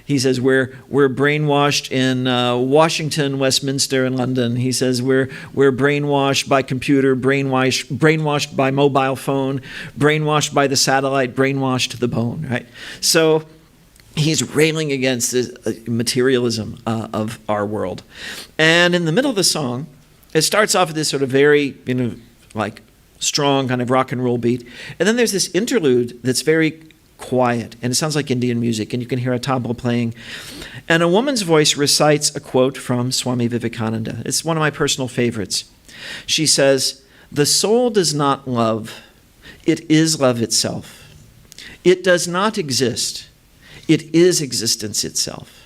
He says we're brainwashed in Washington, Westminster, and London. He says we're brainwashed by computer, brainwashed by mobile phone, brainwashed by the satellite, brainwashed to the bone, right? So he's railing against the materialism of our world. And in the middle of the song, it starts off with this sort of very, like strong kind of rock and roll beat. And then there's this interlude that's very quiet, and it sounds like Indian music, and you can hear a tabla playing. And a woman's voice recites a quote from Swami Vivekananda. It's one of my personal favorites. She says, "The soul does not love. It is love itself. It does not exist. It is existence itself.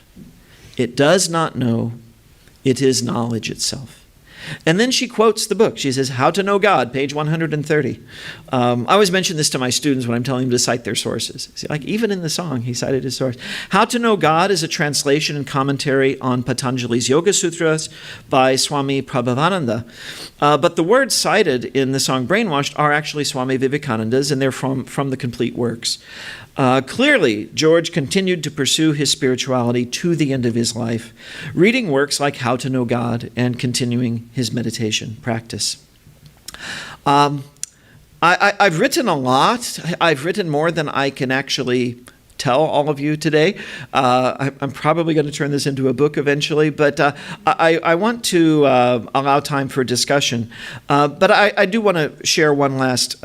It does not know. It is knowledge itself." And then she quotes the book. She says, "How to Know God," page 130. I always mention this to my students when I'm telling them to cite their sources. See, like even in the song, he cited his source. How to Know God is a translation and commentary on Patanjali's Yoga Sutras by Swami Prabhavananda. But the words cited in the song Brainwashed are actually Swami Vivekananda's, and they're from the complete works. Clearly, George continued to pursue his spirituality to the end of his life, reading works like How to Know God and continuing his meditation practice. I've written a lot. I've written more than I can actually tell all of you today. I'm probably going to turn this into a book eventually, but I want to allow time for discussion. But I do want to share one last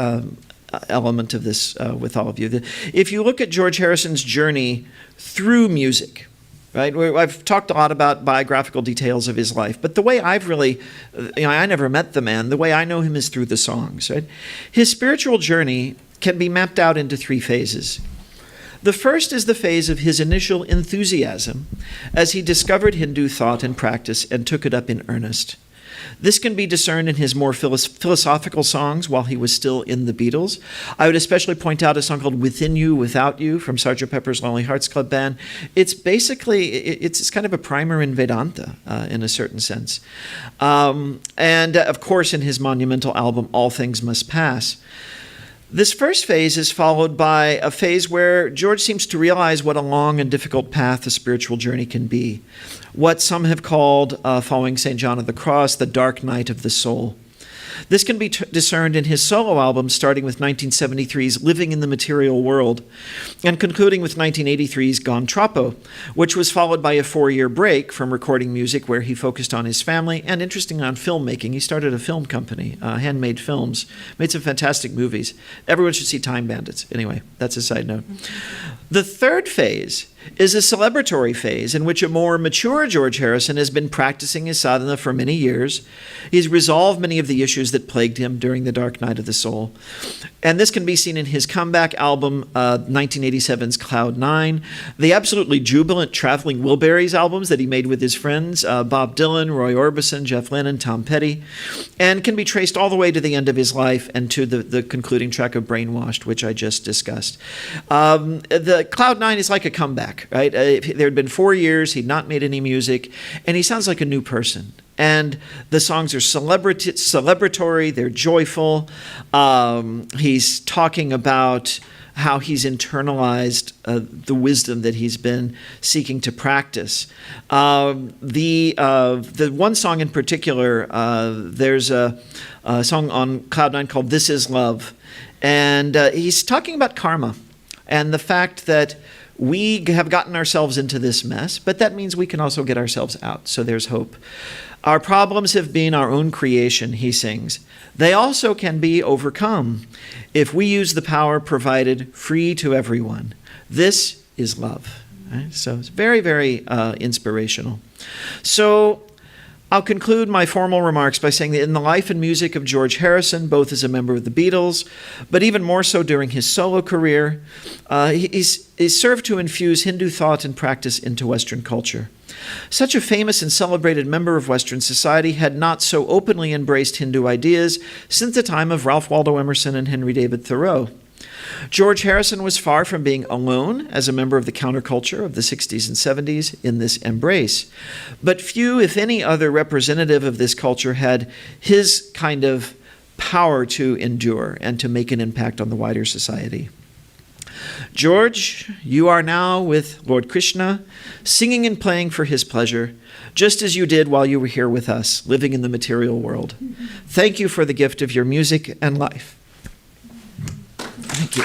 element of this with all of you. If you look at George Harrison's journey through music, right? I've talked a lot about biographical details of his life, but the way I've really, I never met the man. The way I know him is through the songs, right? His spiritual journey can be mapped out into three phases. The first is the phase of his initial enthusiasm as he discovered Hindu thought and practice and took it up in earnest. This can be discerned in his more philosophical songs while he was still in the Beatles. I would especially point out a song called Within You, Without You from Sgt. Pepper's Lonely Hearts Club Band. It's basically, it's kind of a primer in Vedanta in a certain sense. And of course in his monumental album, All Things Must Pass. This first phase is followed by a phase where George seems to realize what a long and difficult path a spiritual journey can be. What some have called, following St. John of the Cross, the dark night of the soul. This can be discerned in his solo album, starting with 1973's Living in the Material World, and concluding with 1983's Gon Troppo, which was followed by a 4-year break from recording music where he focused on his family and, interestingly, on filmmaking. He started a film company, Handmade Films, made some fantastic movies. Everyone should see Time Bandits. Anyway, that's a side note. The third phase is a celebratory phase in which a more mature George Harrison has been practicing his sadhana for many years. He's resolved many of the issues that plagued him during the dark night of the soul. And this can be seen in his comeback album, 1987's Cloud 9, the absolutely jubilant Traveling Wilburys albums that he made with his friends, Bob Dylan, Roy Orbison, Jeff Lynne, Tom Petty, and can be traced all the way to the end of his life and to the concluding track of Brainwashed, which I just discussed. The Cloud 9 is like a comeback, right? There had been 4 years, he'd not made any music, and he sounds like a new person. And the songs are celebratory, they're joyful. He's talking about how he's internalized the wisdom that he's been seeking to practice. The one song in particular, there's a song on Cloud 9 called This Is Love. And he's talking about karma and the fact that we have gotten ourselves into this mess, but that means we can also get ourselves out. So there's hope. Our problems have been our own creation, he sings. They also can be overcome if we use the power provided free to everyone. This is love. Right? So it's very, very inspirational. So I'll conclude my formal remarks by saying that in the life and music of George Harrison, both as a member of the Beatles, but even more so during his solo career, he's served to infuse Hindu thought and practice into Western culture. Such a famous and celebrated member of Western society had not so openly embraced Hindu ideas since the time of Ralph Waldo Emerson and Henry David Thoreau. George Harrison was far from being alone as a member of the counterculture of the 60s and 70s in this embrace. But few, if any, other representative of this culture had his kind of power to endure and to make an impact on the wider society. George, you are now with Lord Krishna, singing and playing for his pleasure, just as you did while you were here with us, living in the material world. Thank you for the gift of your music and life. Thank you.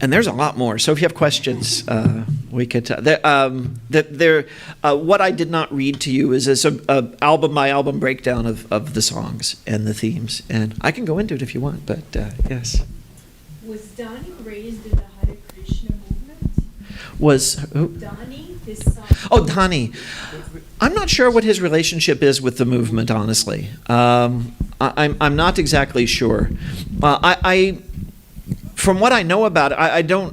And there's a lot more. So if you have questions, we could. What I did not read to you is a album by album breakdown of the songs and the themes, and I can go into it if you want. But yes. Was Dhani raised in the Hare Krishna movement? Was who? Dhani, his son. Oh, Dhani. I'm not sure what his relationship is with the movement, honestly. I'm not exactly sure. From what I know about it,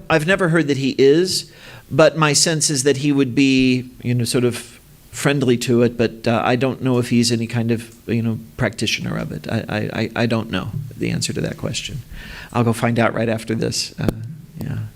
I've never heard that he is, but my sense is that he would be, sort of friendly to it, but I don't know if he's any kind of, practitioner of it. I don't know the answer to that question. I'll go find out right after this. Yeah.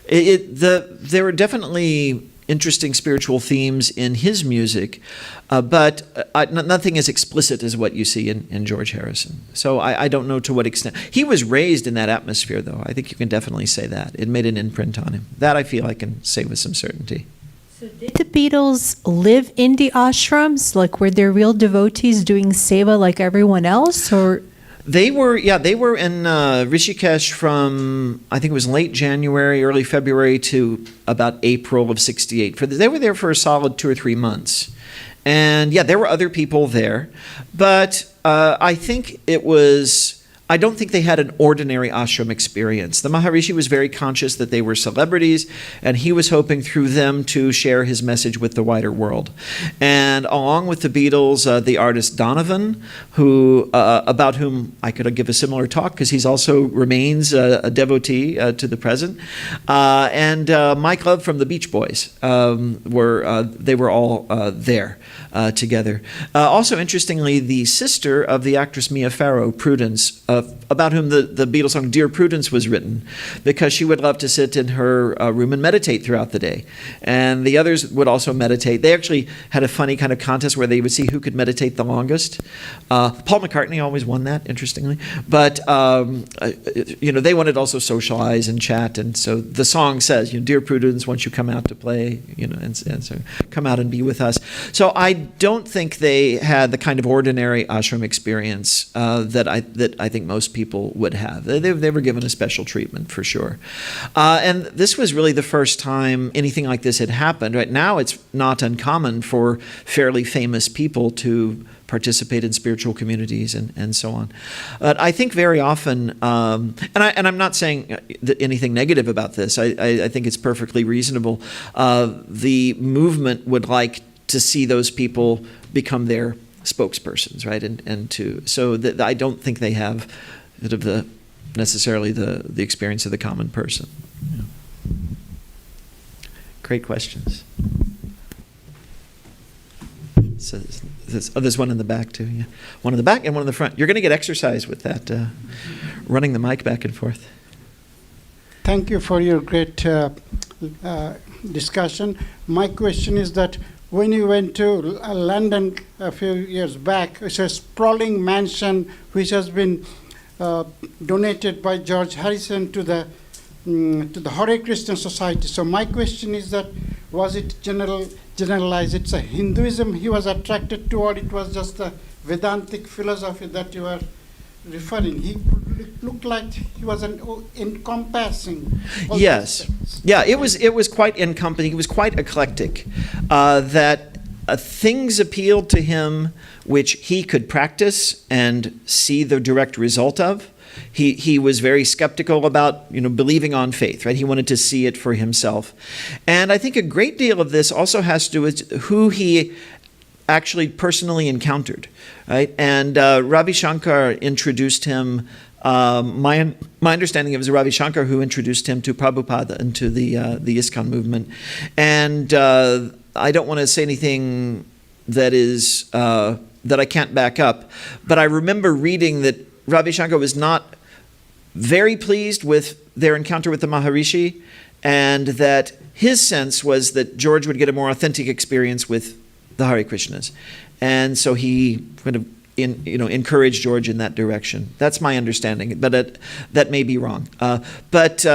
There are definitely interesting spiritual themes in his music, but nothing as explicit as what you see in George Harrison. So I don't know to what extent. He was raised in that atmosphere, though. I think you can definitely say that. It made an imprint on him. That I feel I can say with some certainty. So did the Beatles live in the ashrams? Like, were there real devotees doing seva like everyone else, or? They were in Rishikesh from, I think it was late January, early February to about April of '68. They were there for a solid 2 or 3 months. And yeah, there were other people there. But I don't think they had an ordinary ashram experience. The Maharishi was very conscious that they were celebrities, and he was hoping through them to share his message with the wider world. And along with the Beatles, the artist Donovan, about whom I could give a similar talk because he also remains a devotee to the present, and Mike Love from the Beach Boys were all there together. Also, interestingly, the sister of the actress Mia Farrow, Prudence, about whom the Beatles song Dear Prudence was written, because she would love to sit in her room and meditate throughout the day. And the others would also meditate. They actually had a funny kind of contest where they would see who could meditate the longest. Paul McCartney always won that, interestingly. But, they wanted to also socialize and chat. And so the song says, Dear Prudence, won't you come out to play, and so come out and be with us. So I don't think they had the kind of ordinary ashram experience that I think most people would have. They were given a special treatment for sure. And this was really the first time anything like this had happened. Right now, it's not uncommon for fairly famous people to participate in spiritual communities and so on. But I think very often, and I'm not saying anything negative about this. I think it's perfectly reasonable. The movement would like to see those people become their spokespersons, right? So I don't think they have sort of necessarily the experience of the common person. Yeah. Great questions. So there's one in the back too. Yeah, one in the back and one in the front. You're going to get exercise with that, running the mic back and forth. Thank you for your great discussion. My question is that when you went to London a few years back, it's a sprawling mansion which has been donated by George Harrison to the Hare Krishna Society. So my question is that, was it generalized? It's a Hinduism he was attracted to, or it was just a Vedantic philosophy that you are referring? He looked like he was encompassing. Yes. Yeah, it was quite encompassing. He was quite eclectic. That things appealed to him which he could practice and see the direct result of. He was very skeptical about, believing on faith, right? He wanted to see it for himself. And I think a great deal of this also has to do with who he actually personally encountered, right? And Ravi Shankar introduced him, my understanding of it was Ravi Shankar who introduced him to Prabhupada and to the ISKCON movement. And I don't want to say anything that is that I can't back up, but I remember reading that Ravi Shankar was not very pleased with their encounter with the Maharishi, and that his sense was that George would get a more authentic experience with the Hare Krishnas. And so he kind of encouraged George in that direction. That's my understanding, but that may be wrong. But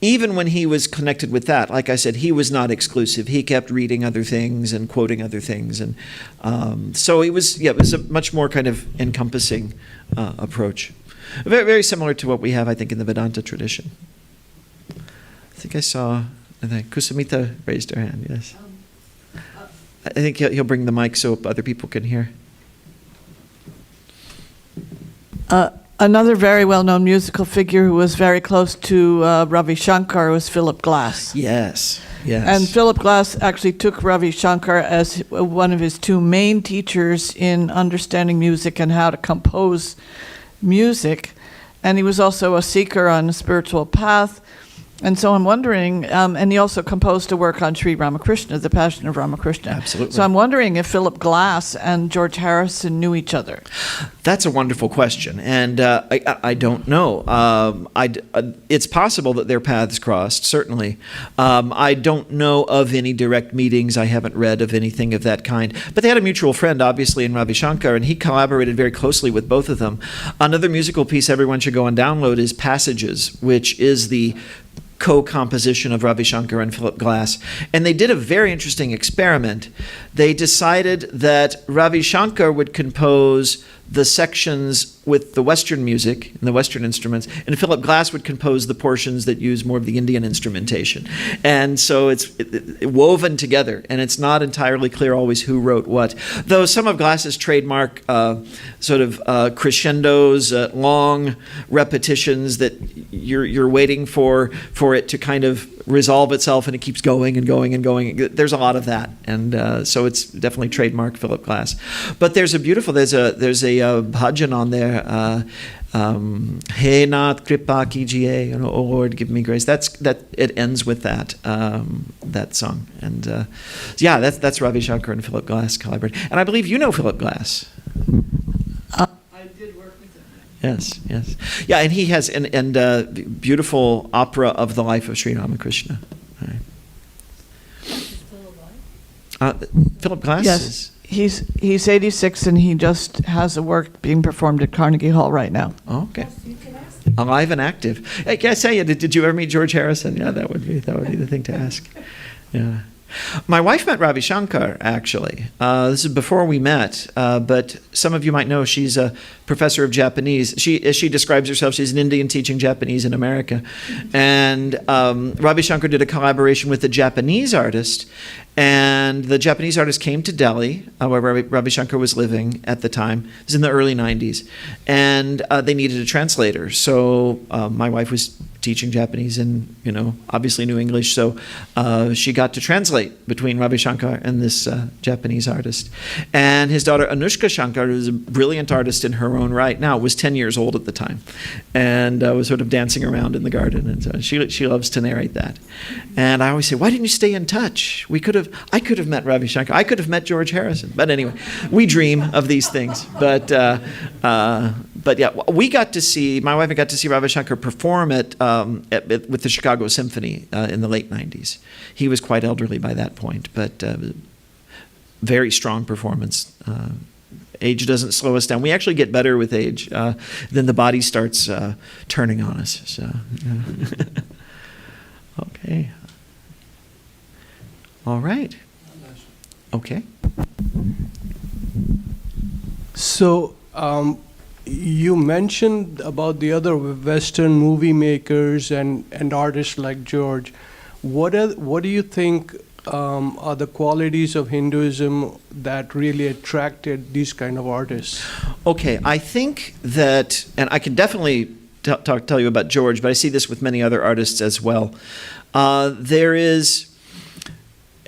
even when he was connected with that, like I said, he was not exclusive. He kept reading other things and quoting other things. And so it was a much more kind of encompassing approach. Very, very similar to what we have, I think, in the Vedanta tradition. I think I saw Kusamita raised her hand, yes. I think he'll bring the mic so other people can hear. Another very well-known musical figure who was very close to Ravi Shankar was Philip Glass. Yes. And Philip Glass actually took Ravi Shankar as one of his two main teachers in understanding music and how to compose music. And he was also a seeker on a spiritual path. And so I'm wondering, and he also composed a work on Sri Ramakrishna, the Passion of Ramakrishna. Absolutely. So I'm wondering if Philip Glass and George Harrison knew each other. That's a wonderful question, and I don't know. It's possible that their paths crossed, certainly. I don't know of any direct meetings. I haven't read of anything of that kind. But they had a mutual friend, obviously, in Ravi Shankar, and he collaborated very closely with both of them. Another musical piece everyone should go and download is Passages, which is the co-composition of Ravi Shankar and Philip Glass. And they did a very interesting experiment. They decided that Ravi Shankar would compose the sections with the Western music and the Western instruments, and Philip Glass would compose the portions that use more of the Indian instrumentation. And so it's woven together, and it's not entirely clear always who wrote what. Though some of Glass's trademark crescendos, long repetitions that you're waiting for it to kind of resolve itself, and it keeps going and going and going. There's a lot of that, and so it's definitely trademark Philip Glass. But there's a bhajan on there. Hey Nath Kripa Kijiye, oh Lord, give me grace. It ends with that song, and that's Ravi Shankar and Philip Glass collaborating. And I believe you know Philip Glass. I did work with him. Yes, yeah, and he has beautiful opera of the life of Sri Ramakrishna. Right. Philip Glass. Yes. He's 86 and he just has a work being performed at Carnegie Hall right now. Oh, okay. Alive and active. I guess did you ever meet George Harrison? Yeah, that would be the thing to ask. Yeah. My wife met Ravi Shankar, actually. This is before we met, but some of you might know she's a professor of Japanese. As she describes herself, she's an Indian teaching Japanese in America. And Ravi Shankar did a collaboration with a Japanese artist, And the Japanese artist came to Delhi, where Ravi Shankar was living at the time. It was in the early 90s. And they needed a translator. So my wife was teaching Japanese and, obviously knew English. So she got to translate between Ravi Shankar and this Japanese artist. And his daughter Anushka Shankar, who's a brilliant artist in her own right now, was 10 years old at the time. And was sort of dancing around in the garden. And so she loves to narrate that. And I always say, why didn't you stay in touch? I could have met Ravi Shankar. I could have met George Harrison. But anyway, we dream of these things. But yeah, my wife got to see Ravi Shankar perform with the Chicago Symphony in the late 90s. He was quite elderly by that point, but very strong performance. Age doesn't slow us down. We actually get better with age. Then the body starts turning on us. So, okay. All right. Okay. So, you mentioned about the other Western movie makers and artists like George. What do you think are the qualities of Hinduism that really attracted these kind of artists? Okay, I think that, and I can definitely tell you about George, but I see this with many other artists as well. There is,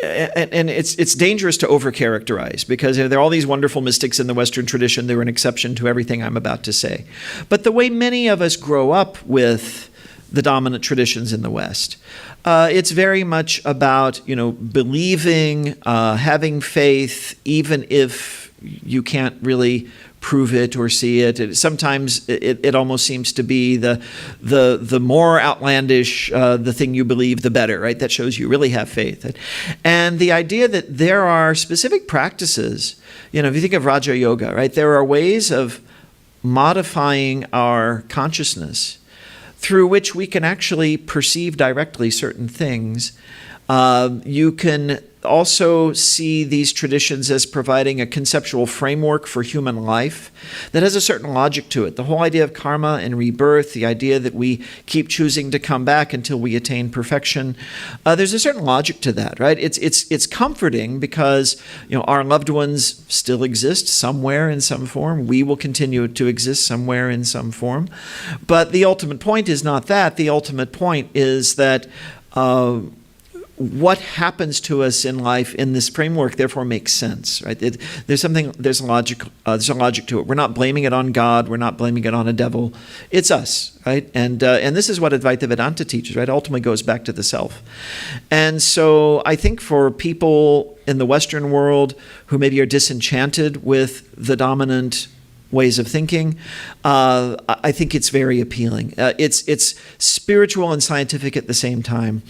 and it's dangerous to overcharacterize, because there are all these wonderful mystics in the Western tradition. They're an exception to everything I'm about to say. But the way many of us grow up with the dominant traditions in the West, it's very much about, believing, having faith, even if you can't really prove it or see it. Sometimes it almost seems to be the more outlandish the thing you believe, the better, right? That shows you really have faith. And the idea that there are specific practices, if you think of Raja Yoga, right? There are ways of modifying our consciousness through which we can actually perceive directly certain things. You can also see these traditions as providing a conceptual framework for human life that has a certain logic to it. The whole idea of karma and rebirth, the idea that we keep choosing to come back until we attain perfection, there's a certain logic to that, right? It's comforting because our loved ones still exist somewhere in some form. We will continue to exist somewhere in some form. But the ultimate point is not that. The ultimate point is that what happens to us in life in this framework therefore makes sense, right? There's a logic to it. We're not blaming it on God. We're not blaming it on a devil. It's us, right? And this is what Advaita Vedanta teaches, right? Ultimately goes back to the self. And so I think for people in the Western world who maybe are disenchanted with the dominant ways of thinking, I think it's very appealing. It's spiritual and scientific at the same time.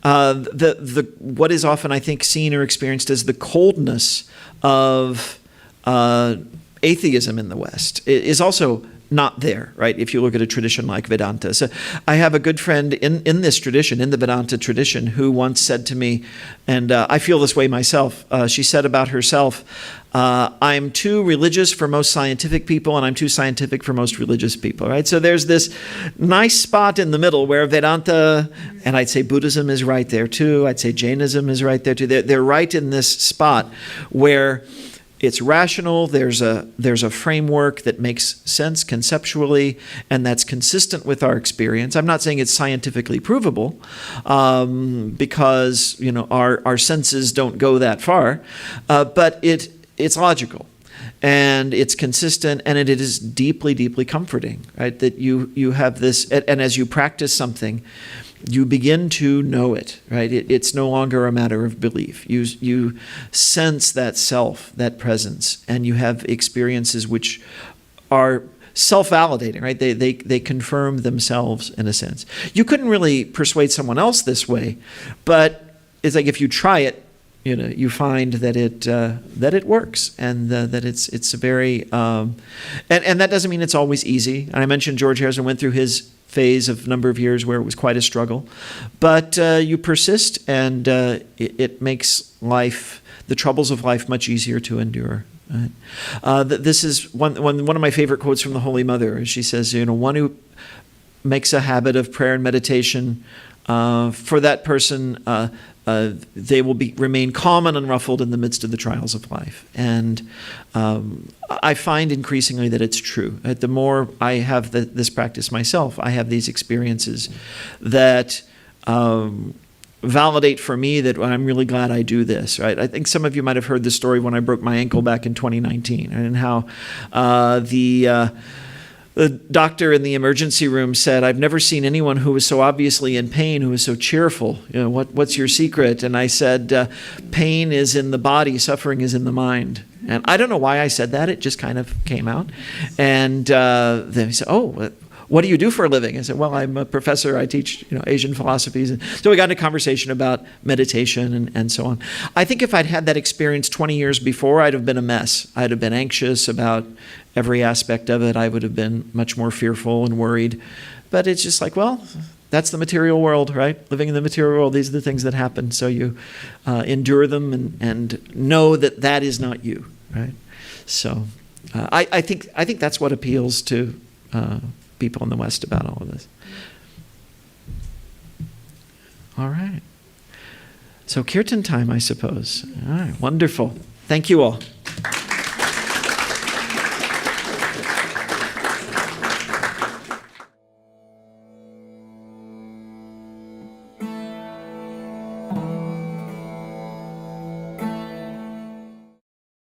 What is often, I think, seen or experienced as the coldness of atheism in the West is also not there, right? If you look at a tradition like Vedanta. So I have a good friend in this tradition, in the Vedanta tradition, who once said to me, and I feel this way myself, she said about herself, I'm too religious for most scientific people, and I'm too scientific for most religious people, right? So there's this nice spot in the middle where Vedanta, and I'd say Buddhism is right there too, I'd say Jainism is right there too. They're right in this spot where it's rational, there's a framework that makes sense conceptually, and that's consistent with our experience. I'm not saying it's scientifically provable, because our senses don't go that far, but it's logical, and it's consistent, and it is deeply, deeply comforting, right? That you have this, and as you practice something, you begin to know it, right? It's no longer a matter of belief. You sense that self, that presence, and you have experiences which are self-validating, right? They confirm themselves in a sense. You couldn't really persuade someone else this way, but it's like if you try it, you find that it works, and that it's a very and that doesn't mean it's always easy. And I mentioned George Harrison went through his phase of a number of years where it was quite a struggle, but you persist, and it makes life, the troubles of life, much easier to endure. Right? This is one of my favorite quotes from the Holy Mother. She says, one who makes a habit of prayer and meditation, for that person, they will remain calm and unruffled in the midst of the trials of life. And I find increasingly that it's true. The more I have this practice myself, I have these experiences that validate for me that I'm really glad I do this, right? I think some of you might have heard the story when I broke my ankle back in 2019, and how the doctor in the emergency room said, "I've never seen anyone who was so obviously in pain, who was so cheerful. You know, what's your secret?" And I said, "Pain is in the body, suffering is in the mind." And I don't know why I said that. It just kind of came out. And then he said, "Oh, what do you do for a living?" I said, "Well, I'm a professor. I teach Asian philosophies." And so we got into a conversation about meditation and so on. I think if I'd had that experience 20 years before, I'd have been a mess. I'd have been anxious about every aspect of it. I would have been much more fearful and worried. But it's just like, well, that's the material world, right? Living in the material world, these are the things that happen. So you endure them and know that that is not you, right? So I think that's what appeals to people in the West about all of this. All right. So kirtan time, I suppose. All right, wonderful. Thank you all.